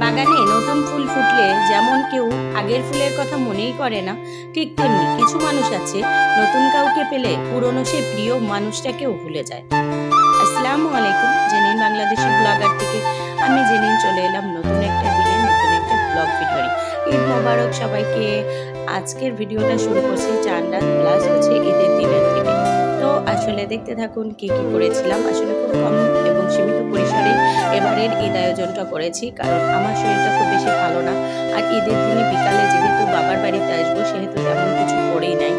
বাগানে নতুন ফুল ফুটলে যেমন কেউ আগের ফুলের কথা মনেই করে না, ঠিক তেমনি কিছু মানুষ আছে নতুন কাউকে পেলে পুরনো সে প্রিয় মানুষটাকেও ভুলে যায়। আসসালামু আলাইকুম, জেনিন বাংলাদেশি ব্লগার থেকে আমি জেনিন চলে এলাম নতুন একটা দিনে নতুন একটা ব্লগ ভিডিও নিয়ে। ঈদ মোবারক সবাইকে। আজকের ভিডিওটা শুরু করছি চাঁদ রাত প্লাস হচ্ছে ঈদের দিনের থেকে। তো আসলে দেখতে থাকুন কি কি করেছিলাম। আসলে খুব কম এবং সীমিত পরিসরে এবারের ঈদ আয়োজনটা করেছি, কারণ আমার শরীরটা খুব বেশি ভালো না। আর ঈদের দিনে বিকালে যেহেতু বাবার বাড়িতে আসবো, সেহেতু তেমন কিছু করেই নাই।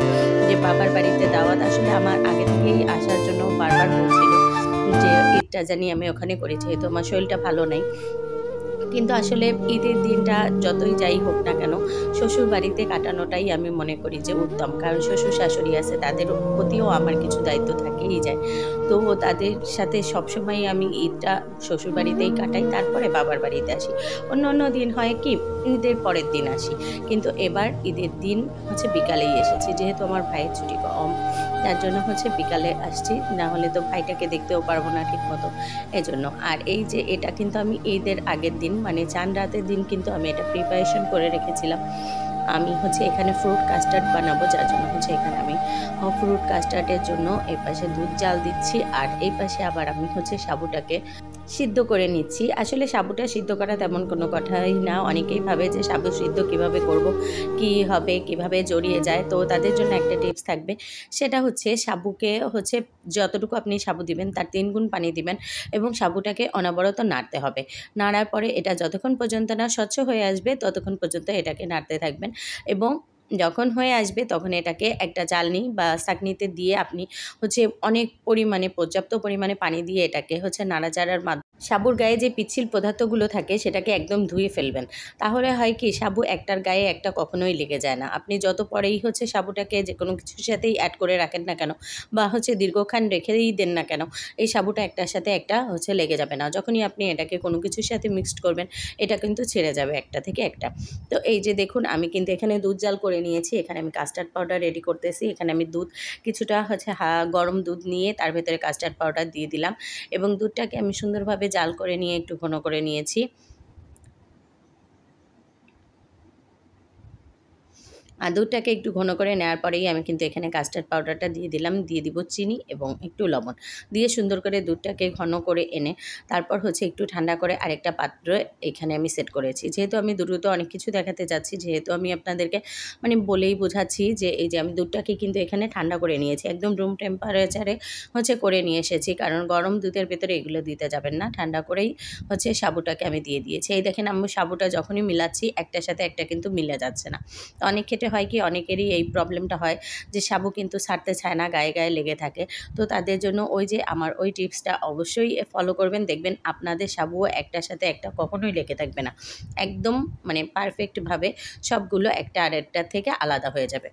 যে বাবার বাড়িতে দাওয়াত আসলে আমার আগে থেকেই আসার জন্য বারবার বলছিল যে ঈদটা জানি আমি ওখানে করি, যেহেতু আমার শরীরটা ভালো নাই। কিন্তু আসলে ঈদের দিনটা যতই যাই হোক না কেন, শ্বশুর বাড়িতে কাটানোটাই আমি মনে করি যে উত্তম। কারণ শ্বশুর শাশুড়ি আছে, তাদের প্রতিও আমার কিছু দায়িত্ব থাকেই যায়। তো তাদের সাথে সবসময় আমি ঈদটা শ্বশুর বাড়িতেই কাটাই, তারপরে বাবার বাড়িতে আসি। অন্য অন্য দিন হয় কি ঈদের পরের দিন আসি, কিন্তু এবার ঈদের দিন হচ্ছে বিকালেই এসেছি, যেহেতু আমার ভাইয়ের ছুটি কম, তার জন্য হচ্ছে বিকালে আসছি। না হলে তো ভাইটাকে দেখতেও পারবো না ঠিক মতো, এজন্য। আর এই যে এটা কিন্তু আমি ঈদের আগের দিন মানে চাঁদ রাতের দিন কিন্তু আমি এটা প্রিপারেশন করে রেখেছিলাম। আমি হচ্ছে এখানে ফ্রুট কাস্টার্ড বানাবো, যার জন্য হচ্ছে এখানে আমি ফ্রুট কাস্টার্ডের জন্য এই পাশে দুধ জাল দিচ্ছি, আর এই পাশে আবার আমি হচ্ছে সাবুটাকে সিদ্ধ করে নিচ্ছি। আসলে সাবুটা সিদ্ধ করা তেমন কোনো কথাই না। অনেকেই ভাবে যে সাবু সিদ্ধ কিভাবে করব, কি হবে, কিভাবে জড়িয়ে যায়। তো তাদের জন্য একটা টিপস থাকবে, সেটা হচ্ছে সাবুকে হচ্ছে যতটুকু আপনি সাবু দিবেন তার 3 গুণ পানি দিবেন এবং সাবুটাকে অনবরত নাড়তে হবে। নাড়ার পরে এটা যতক্ষণ পর্যন্ত না স্বচ্ছ হয়ে আসবে ততক্ষণ পর্যন্ত এটাকে নাড়তে থাকবেন, এবং যখন হয়ে আসবে তখন এটাকে একটা চালনি বা ছাঁকনিতে দিয়ে আপনি হচ্ছে অনেক পরিমাণে পর্যাপ্ত পরিমাণে পানি দিয়ে এটাকে হচ্ছে নাড়াচাড়ার মাধ্যমে সাবুর গায়ে যে পিচ্ছিল পদার্থগুলো থাকে সেটাকে একদম ধুয়ে ফেলবেন। তাহলে হয় কি, সাবু একটার গায়ে একটা কখনোই লেগে যায় না। আপনি যত পরেই হচ্ছে সাবুটাকে যে কোনো কিছুর সাথেই অ্যাড করে রাখেন না কেন, বা হচ্ছে দীর্ঘক্ষণ রেখেই দেন না কেন, এই সাবুটা একটার সাথে একটা হচ্ছে লেগে যাবে না। যখনই আপনি এটাকে কোনো কিছুর সাথে মিক্সড করবেন, এটা কিন্তু ছেড়ে যাবে একটা থেকে একটা। তো এই যে দেখুন, আমি কিন্তু এখানে দুধ জাল করে নিয়েছি। এখানে আমি কাস্টার্ড পাউডার রেডি করতেছি। এখানে আমি দুধ কিছুটা হচ্ছে গরম দুধ নিয়ে তার ভেতরে কাস্টার্ড পাউডার দিয়ে দিলাম, এবং দুধটাকে আমি সুন্দরভাবে জাল করে নিয়ে একটু ঘন করে নিয়েছি। আর দুধটাকে একটু ঘন করে নেওয়ার পরেই আমি কিন্তু এখানে কাস্টার্ড পাউডারটা দিয়ে দিলাম, দিয়ে দিব চিনি এবং একটু লবণ দিয়ে সুন্দর করে দুধটাকে ঘন করে এনে তারপর হচ্ছে একটু ঠান্ডা করে আরেকটা পাত্র এখানে আমি সেট করেছি। যেহেতু আমি দ্রুত অনেক কিছু দেখাতে যাচ্ছি, যেহেতু আমি আপনাদেরকে মানে বলেই বোঝাচ্ছি যে এই যে আমি দুধটাকে কিন্তু এখানে ঠান্ডা করে নিয়েছি, একদম রুম টেম্পারেচারে হচ্ছে করে নিয়ে এসেছি, কারণ গরম দুধের ভেতরে এগুলো দিতে যাবেন না। ঠান্ডা করেই হচ্ছে সাবুটাকে আমি দিয়ে দিয়েছি। এই দেখেন, আমি সাবুটা যখনই মিলাচ্ছি একটার সাথে একটা কিন্তু মিলে যাচ্ছে না। তো অনেক ক্ষেত্রে হয় কি, অনেকেরই এই প্রবলেমটা হয় যে সাবু কিন্তু ছাড়তে চায় না, গায়ে গায়ে লেগে থাকে। তো তাদের জন্য ওই যে আমার ওই টিপসটা অবশ্যই ফলো করবেন, দেখবেন আপনাদের সাবুও একটার সাথে একটা কখনোই লেগে থাকবে না। একদম মানে পারফেক্টভাবে সবগুলো একটা আরেকটার থেকে আলাদা হয়ে যাবে।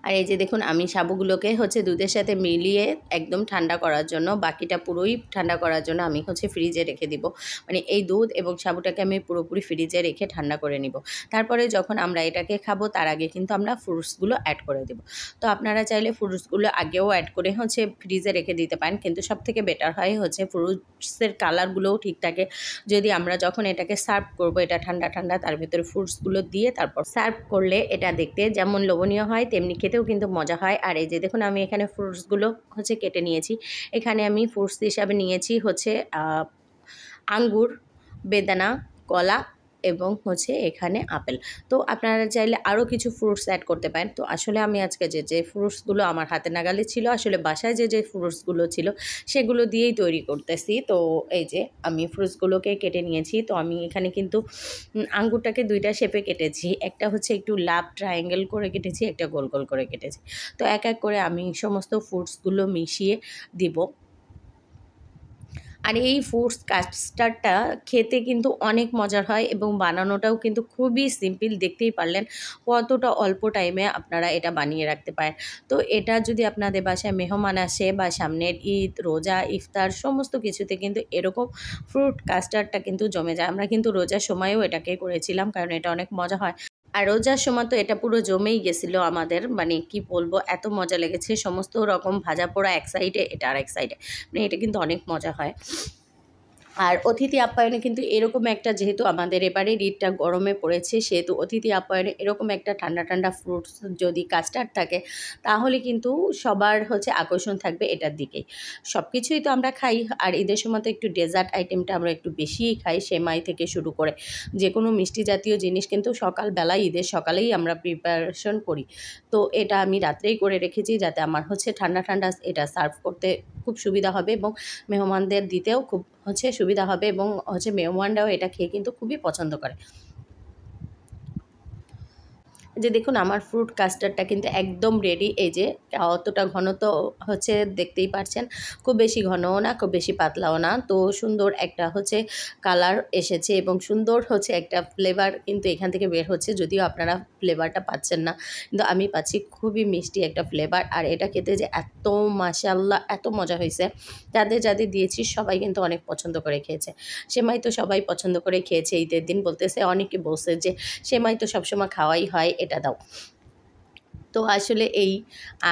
আর এই যে দেখুন, আমি সাবুগুলোকে হচ্ছে দুধের সাথে মিলিয়ে একদম ঠান্ডা করার জন্য, বাকিটা পুরোই ঠান্ডা করার জন্য আমি হচ্ছে ফ্রিজে রেখে দিব। মানে এই দুধ এবং সাবুটাকে আমি পুরোপুরি ফ্রিজে রেখে ঠান্ডা করে নিব। তারপরে যখন আমরা এটাকে খাবো তার আগে কিন্তু আমরা ফ্রুটসগুলো অ্যাড করে দেব। তো আপনারা চাইলে ফ্রুটসগুলো আগেও অ্যাড করে হচ্ছে ফ্রিজে রেখে দিতে পারেন, কিন্তু সবথেকে বেটার হয় হচ্ছে ফ্রুটসের কালারগুলোও ঠিক থাকে যদি আমরা যখন এটাকে সার্ভ করব, এটা ঠান্ডা ঠান্ডা তার ভেতরে ফ্রুটসগুলো দিয়ে তারপর সার্ভ করলে এটা দেখতে যেমন লোভনীয় হয় তেমনি খেতেও কিন্তু মজা হয়। আর এই যে দেখুন, আমি এখানে ফ্রুটসগুলো হচ্ছে কেটে নিয়েছি। এখানে আমি ফ্রুটস হিসাবে নিয়েছি হচ্ছে আঙ্গুর, বেদানা, কলা এবং হচ্ছে এখানে আপেল। তো আপনারা চাইলে আরও কিছু ফ্রুটস অ্যাড করতে পারেন। তো আসলে আমি আজকে যে ফ্রুটসগুলো আমার হাতে নাগালে ছিল, আসলে বাসায় যে ফ্রুটসগুলো ছিল সেগুলো দিয়েই তৈরি করতেছি। তো এই যে আমি ফ্রুটসগুলোকে কেটে নিয়েছি। তো আমি এখানে কিন্তু আঙ্গুরটাকে 2টা শেপে কেটেছি। একটা হচ্ছে একটু লাভ ট্রায়াঙ্গেল করে কেটেছি, একটা গোল গোল করে কেটেছি। তো এক এক করে আমি সমস্ত ফ্রুটসগুলো মিশিয়ে দিব। আর এই ফ্রুটস কাস্টার্ডটা খেতে কিন্তু অনেক মজার হয় এবং বানানোটাও কিন্তু খুবই সিম্পল। দেখতেই পারলেন কতটা অল্প টাইমে আপনারা এটা বানিয়ে রাখতে পারেন। তো এটা যদি আপনাদের বাসায় মেহমান আসে বা সামনের ঈদ, রোজা, ইফতার সমস্ত কিছুতে কিন্তু এরকম ফ্রুট কাস্টার্ডটা কিন্তু জমে যায়। আমরা কিন্তু রোজার সময়ও এটাকে করেছিলাম, কারণ এটা অনেক মজা হয়। আর রোজার সময় তো এটা পুরো জমেই গেছিলো আমাদের, মানে কি বলবো, এত মজা লেগেছে। সমস্ত রকম ভাজা পোড়া এক সাইডে, এটা আর এক সাইডে, মানে এটা কিন্তু অনেক মজা হয়। আর অতিথি আপ্যায়নে কিন্তু এরকম একটা, যেহেতু আমাদের এবারে ঈদটা গরমে পড়েছে, সেহেতু অতিথি আপ্যায়নে এরকম একটা ঠান্ডা ঠান্ডা ফ্রুটস যদি কাস্টার্ড থাকে তাহলে কিন্তু সবার হচ্ছে আকর্ষণ থাকবে এটার দিকেই। সব কিছুই তো আমরা খাই, আর ঈদের সময় তো একটু ডেজার্ট আইটেমটা আমরা একটু বেশিই খাই, সেমাই থেকে শুরু করে যে কোনো মিষ্টি জাতীয় জিনিস কিন্তু সকালবেলায়, ঈদের সকালেই আমরা প্রিপারেশন করি। তো এটা আমি রাত্রেই করে রেখেছি যাতে আমার হচ্ছে ঠান্ডা ঠান্ডা এটা সার্ভ করতে খুব সুবিধা হবে এবং মেহমানদের দিতেও খুব হচ্ছে সুবিধা হবে, এবং হচ্ছে মেহমানরাও এটা খেয়ে কিন্তু খুবই পছন্দ করে। যে দেখুন আমার ফ্রুট কাস্টার্ডটা কিন্তু একদম রেডি। এই যে অতটা ঘন তো হচ্ছে দেখতেই পাচ্ছেন, খুব বেশি ঘনও না, খুব বেশি পাতলাও না। তো সুন্দর একটা হচ্ছে কালার এসেছে এবং সুন্দর হচ্ছে একটা ফ্লেভার কিন্তু এখান থেকে বের হচ্ছে, যদিও আপনারা ফ্লেভারটা পাচ্ছেন না, কিন্তু আমি পাচ্ছি খুবই মিষ্টি একটা ফ্লেভার। আর এটা খেতে যে এত মাশাআল্লাহ এত মজা হয়েছে, যাদের যাদের দিয়েছি সবাই কিন্তু অনেক পছন্দ করে খেয়েছে। সেমাই তো সবাই পছন্দ করে খেয়েছে, ঈদের দিন বলতেছে, অনেকে বলছে যে সেমাই তো সবসময় খাওয়াই হয়, এটা দাও। তো আসলে এই,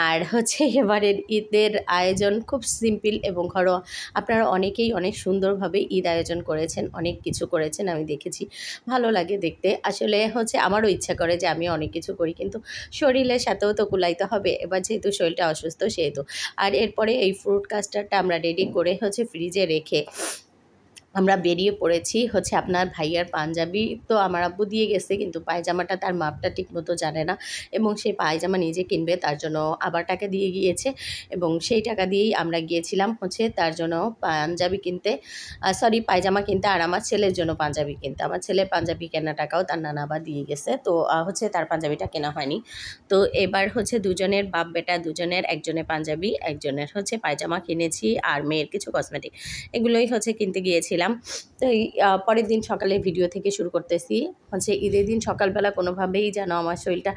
আর হচ্ছে এবারের ঈদের আয়োজন খুব সিম্পল এবং ঘরোয়া। আপনারা অনেকেই অনেক সুন্দরভাবে ঈদ আয়োজন করেছেন, অনেক কিছু করেছেন, আমি দেখেছি, ভালো লাগে দেখতে। আসলে হচ্ছে আমারও ইচ্ছা করে যে আমি অনেক কিছু করি, কিন্তু শরীরের সাথেও তো কুলাইতে হবে। এবার যেহেতু শরীরটা অসুস্থ সেহেতু। আর এরপরে এই ফ্রুট কাস্টার্ডটা আমরা রেডি করে হচ্ছে ফ্রিজে রেখে আমরা বেরিয়ে পড়েছি হচ্ছে আপনার ভাইয়ার পাঞ্জাবি তো আমার আব্বু দিয়ে গেছে, কিন্তু পায়জামাটা তার মাপটা ঠিকমতো জানে না এবং সেই পায়জামা নিজে কিনবে, তার জন্য আবার টাকা দিয়ে গিয়েছে এবং সেই টাকা দিয়েই আমরা গিয়েছিলাম হচ্ছে তার জন্য পাঞ্জাবি কিনতে, পায়জামা কিনতে, আর আমার ছেলের জন্য পাঞ্জাবি কিনতে। আমার ছেলের পাঞ্জাবি কেনা টাকাও তার নানা আবার দিয়ে গেছে, তো হচ্ছে তার পাঞ্জাবিটা কেনা হয়নি। তো এবার হচ্ছে দুজনের বাপ বেটা দুজনের, একজনের পাঞ্জাবি একজনের হচ্ছে পায়জামা কিনেছি, আর মেয়ের কিছু কসমেটিক, এগুলোই হচ্ছে কিনতে গিয়েছিলাম। তো এই পরের দিন সকালে ভিডিও থেকে শুরু করতেছি। হচ্ছে ঈদের দিন সকালবেলা কোনোভাবেই যেন আমার শরীরটা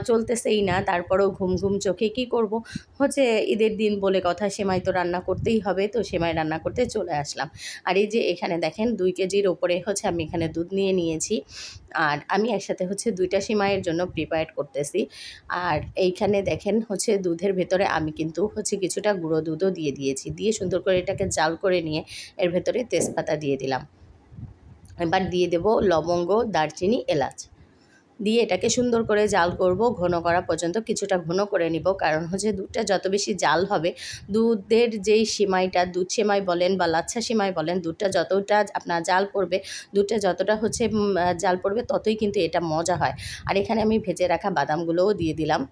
চলতেছেই না, তারপরেও ঘুম ঘুম চোখে কী করব, হচ্ছে ঈদের দিন বলে কথা, সেমাই তো রান্না করতেই হবে, তো সেমাই রান্না করতে চলে আসলাম। আর এই যে এখানে দেখেন 2 কেজির ওপরে হচ্ছে আমি এখানে দুধ নিয়ে নিয়েছি, আর আমি একসাথে হচ্ছে 2টা সেমাইয়ের জন্য প্রিপেয়ার করতেছি। আর এইখানে দেখেন হচ্ছে দুধের ভেতরে আমি কিন্তু হচ্ছে কিছুটা গুঁড়ো দুধও দিয়ে দিয়েছি, দিয়ে সুন্দর করে এটাকে জাল করে নিয়ে এর ভেতরে তেজপাতা দিয়ে দিলাম। এবার দিয়ে দেব লবঙ্গ, দারচিনি, এলাচ দিয়ে এটাকে সুন্দর করে জাল করব, ঘন করা পর্যন্ত কিছুটা ঘন করে নিব। কারণ হচ্ছে দুধটা যত বেশি জাল হবে, দুধের যেই সেমাইটা, দুধ সেমাই বলেন বা লাচ্ছা সেমাই বলেন, দুধটা যতটা আপনার জাল পড়বে, দুধটা যতটা হচ্ছে জাল পড়বে ততই কিন্তু এটা মজা হয়। আর এখানে আমি ভেজে রাখা বাদামগুলোও দিয়ে দিলাম,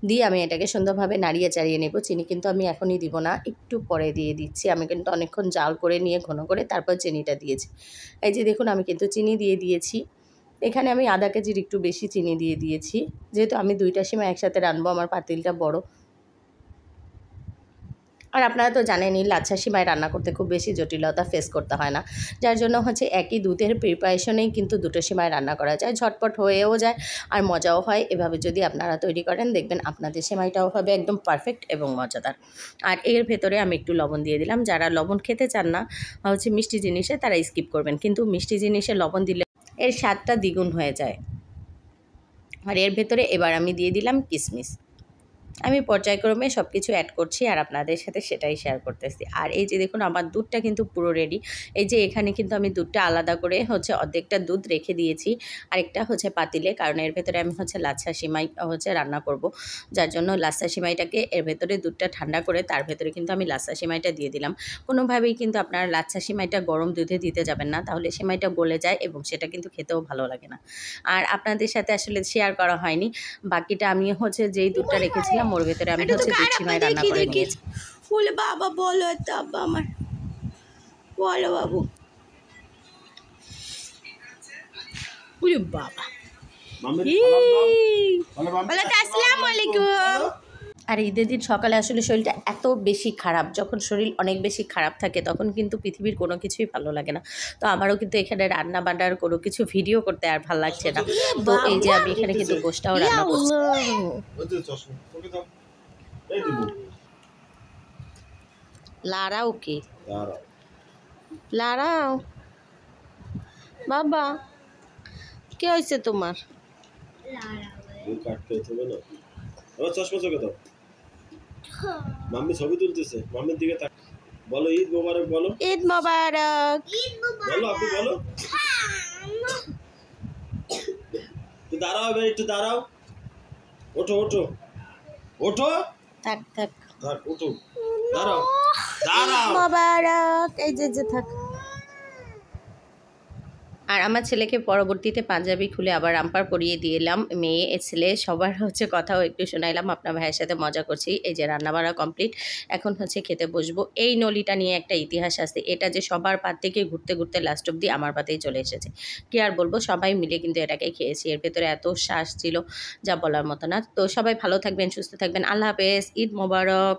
দিয়ে আমি এটাকে সুন্দরভাবে নাড়িয়ে চাড়িয়ে নেব। চিনি কিন্তু আমি এখনই দিব না, একটু পরে দিয়ে দিচ্ছি। আমি কিন্তু অনেকক্ষণ জাল করে নিয়ে ঘন করে তারপর চিনিটা দিয়েছি। এই যে দেখুন আমি কিন্তু চিনি দিয়ে দিয়েছি, এখানে আমি আধা কেজির একটু বেশি চিনি দিয়ে দিয়েছি, যেহেতু আমি 2টা সেমাই একসাথে রানবো, আমার পাতিলটা বড়। আর আপনারা তো জানেনই লাচ্ছা সেমাই রান্না করতে খুব বেশি জটিলতা ফেস করতে হয় না, যার জন্য হচ্ছে একই দুধের প্রিপারেশনেই কিন্তু 2টো সেমাই রান্না করা যায়, ঝটপট হয়েও যায় আর মজাও হয়। এভাবে যদি আপনারা তৈরি করেন দেখবেন আপনাদের সেমাইটাও হবে একদম পারফেক্ট এবং মজাদার। আর এর ভেতরে আমি একটু লবণ দিয়ে দিলাম, যারা লবণ খেতে চান না হচ্ছে মিষ্টি জিনিসে, তারা স্কিপ করবেন, কিন্তু মিষ্টি জিনিসে লবণ দিলে এর স্বাদটা দ্বিগুণ হয়ে যায়। আর এর ভেতরে এবার আমি দিয়ে দিলাম কিশমিশ। আমি পর্যায়ক্রমে সব কিছু অ্যাড করছি আর আপনাদের সাথে সেটাই শেয়ার করতেছি। আর এই যে দেখুন আমার দুধটা কিন্তু পুরো রেডি। এই যে এখানে কিন্তু আমি দুধটা আলাদা করে হচ্ছে অর্ধেকটা দুধ রেখে দিয়েছি আরেকটা হচ্ছে পাতিলে, কারণ এর ভেতরে আমি হচ্ছে লাচ্ছা সেমাই হচ্ছে রান্না করব, যার জন্য লাচ্ছা সেমাইটাকে এর ভেতরে দুধটা ঠান্ডা করে তার ভেতরে কিন্তু আমি লাচ্ছা সেমাইটা দিয়ে দিলাম। কোনোভাবেই কিন্তু আপনারা লাচ্ছা সেমাইটা গরম দুধে দিতে যাবেন না, তাহলে সেমাইটা গলে যায় এবং সেটা কিন্তু খেতেও ভালো লাগে না। আর আপনাদের সাথে আসলে শেয়ার করা হয়নি, বাকিটা আমি হচ্ছে যেই দুধটা রেখেছিলাম ওর ভেতরে আমি হচ্ছে দুধ সেমাই রান্না করে নিয়েছি। বলে বাবা বলো, তো আব্বা আমার বলো বাবু, ওরে বাবা, আসসালামু আলাইকুম। আর ঈদের দিন সকালে আসলে শরীরটা এত বেশি খারাপ, যখন শরীর অনেক বেশি খারাপ থাকে তখন কিন্তু পৃথিবীর কোনো কিছুই ভালো লাগে না। তো আমারও কিন্তু এখানে রান্না বান্নার কোনো কিছু ভিডিও করতে আর ভালো লাগছে না। তো এই যে আমি এখানে কিন্তু গোশটাও রান্না করছি। লারাও কি লারাও বাবা, কি হয়েছে তোমার? চশমা চোখে দাও, মাম্মি ছবি তুলতেছে, মাম্মির দিকে বলো ঈদ মোবারক বলো। ঈদ মোবারক। বলো আপু বলো। একটু দাঁড়াও এবার, একটু দাঁড়াও। ওঠো ওঠো ওঠো। থাক থাক। থাক ওঠো, দাঁড়াও ঈদ দাঁড়াও। মোবারক। এই যে থাক। আর আমার ছেলেকে পরবর্তীতে পাঞ্জাবি খুলে আবার রামপার পরিয়ে দিয়ে এলাম। মেয়ে ছেলে সবার কথাও একটু শোনাইলাম। আপনার ভাইয়ের সাথে মজা করছি। এই যে রান্নাবাড়া কমপ্লিট, এখন খেতে বসবো। এই নলিটা নিয়ে একটা ইতিহাস আছে, এটা যে সবার পাত থেকে ঘুরতে ঘুরতে লাস্ট অব্দি আমার পাতেই চলে এসেছে। কি আর বলবো, সবাই মিলে কিন্তু এটাকে খেয়েছি। এর ভেতরে এত শ্বাস ছিল যা বলার মতো না। তো সবাই ভালো থাকবেন, সুস্থ থাকবেন। আল্লাহ হাফেজ, ঈদ মোবারক।